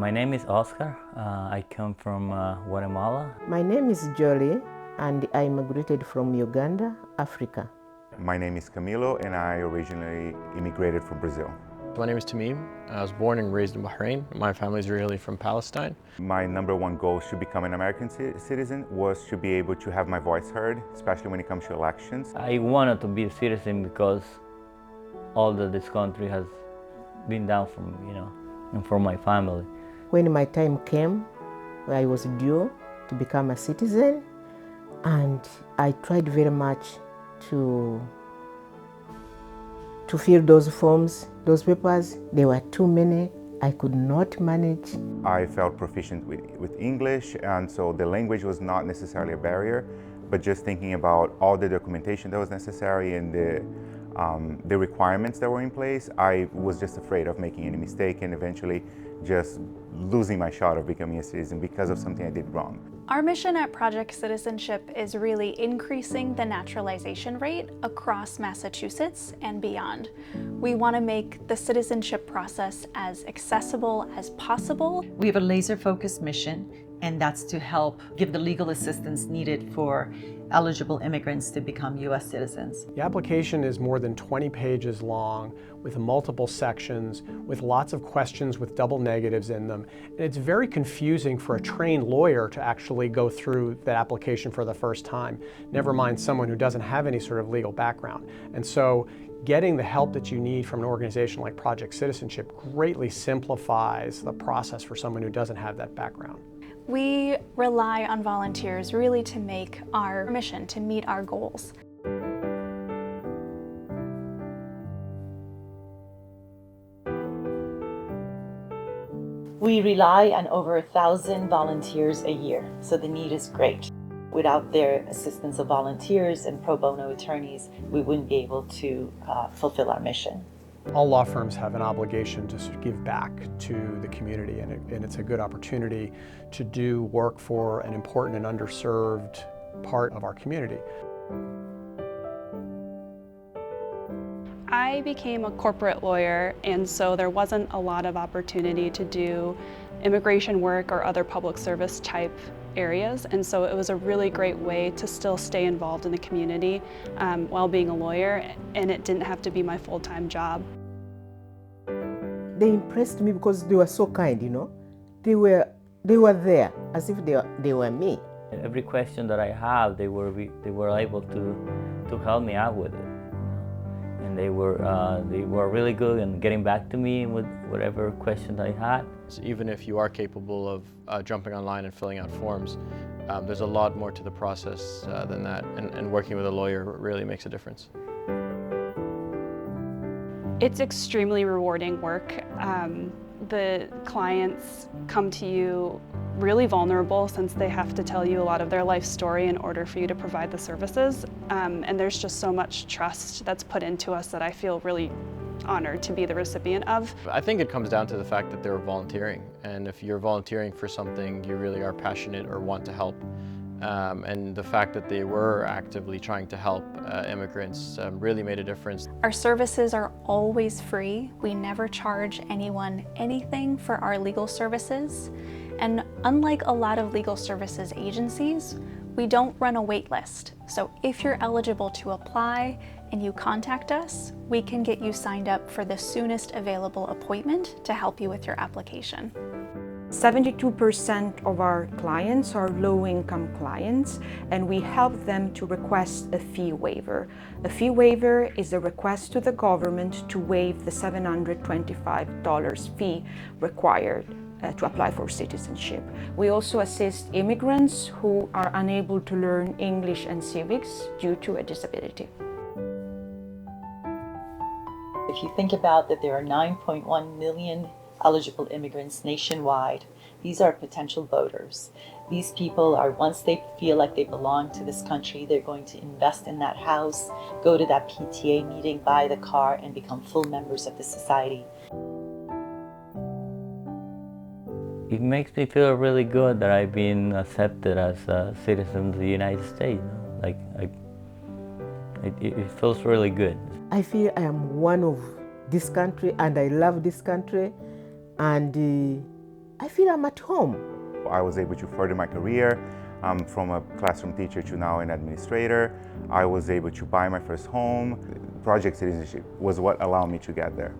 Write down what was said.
My name is Oscar. I come from Guatemala. My name is Jolie and I immigrated from Uganda, Africa. My name is Camilo and I originally immigrated from Brazil. My name is Tamim. I was born and raised in Bahrain. My family is originally from Palestine. My number one goal to become an American citizen was to be able to have my voice heard, especially when it comes to elections. I wanted to be a citizen because all that this country has been done for me, and for my family. When my time came, I was due to become a citizen, and I tried very much to fill those forms, those papers. There were too many. I could not manage. I felt proficient with English, and so the language was not necessarily a barrier, but just thinking about all the documentation that was necessary and the requirements that were in place, I was just afraid of making any mistake and eventually just losing my shot of becoming a citizen because of something I did wrong. Our mission at Project Citizenship is really increasing the naturalization rate across Massachusetts and beyond. We want to make the citizenship process as accessible as possible. We have a laser-focused mission, and that's to help give the legal assistance needed for eligible immigrants to become U.S. citizens. The application is more than 20 pages long with multiple sections, with lots of questions with double negatives in them. And it's very confusing for a trained lawyer to actually go through the application for the first time, never mind someone who doesn't have any sort of legal background. And so getting the help that you need from an organization like Project Citizenship greatly simplifies the process for someone who doesn't have that background. We rely on volunteers really to make our mission, to meet our goals. We rely on over 1,000 volunteers a year, so the need is great. Without their assistance of volunteers and pro bono attorneys, we wouldn't be able to fulfill our mission. All law firms have an obligation to give back to the community, and it's a good opportunity to do work for an important and underserved part of our community. I became a corporate lawyer, and so there wasn't a lot of opportunity to do immigration work or other public service type areas, and so it was a really great way to still stay involved in the community while being a lawyer, and it didn't have to be my full-time job. They impressed me because they were so kind, They were there as if they were me. Every question that I have, they were able to help me out with it. And they were really good in getting back to me with whatever question I had. So even if you are capable of jumping online and filling out forms, there's a lot more to the process than that, and working with a lawyer really makes a difference. It's extremely rewarding work. The clients come to you really vulnerable since they have to tell you a lot of their life story in order for you to provide the services. And there's just so much trust that's put into us that I feel really honored to be the recipient of. I think it comes down to the fact that they're volunteering, and if you're volunteering for something, you really are passionate or want to help. And the fact that they were actively trying to help immigrants really made a difference. Our services are always free. We never charge anyone anything for our legal services. And unlike a lot of legal services agencies, we don't run a wait list. So if you're eligible to apply and you contact us, we can get you signed up for the soonest available appointment to help you with your application. 72% of our clients are low-income clients, and we help them to request a fee waiver. A fee waiver is a request to the government to waive the $725 fee required to apply for citizenship. We also assist immigrants who are unable to learn English and civics due to a disability. If you think about that there are 9.1 million eligible immigrants nationwide, these are potential voters. These people are, once they feel like they belong to this country, they're going to invest in that house, go to that PTA meeting, buy the car, and become full members of the society. It makes me feel really good that I've been accepted as a citizen of the United States. It feels really good. I feel I am one of this country and I love this country, and I feel I'm at home. I was able to further my career from a classroom teacher to now an administrator. I was able to buy my first home. Project Citizenship was what allowed me to get there.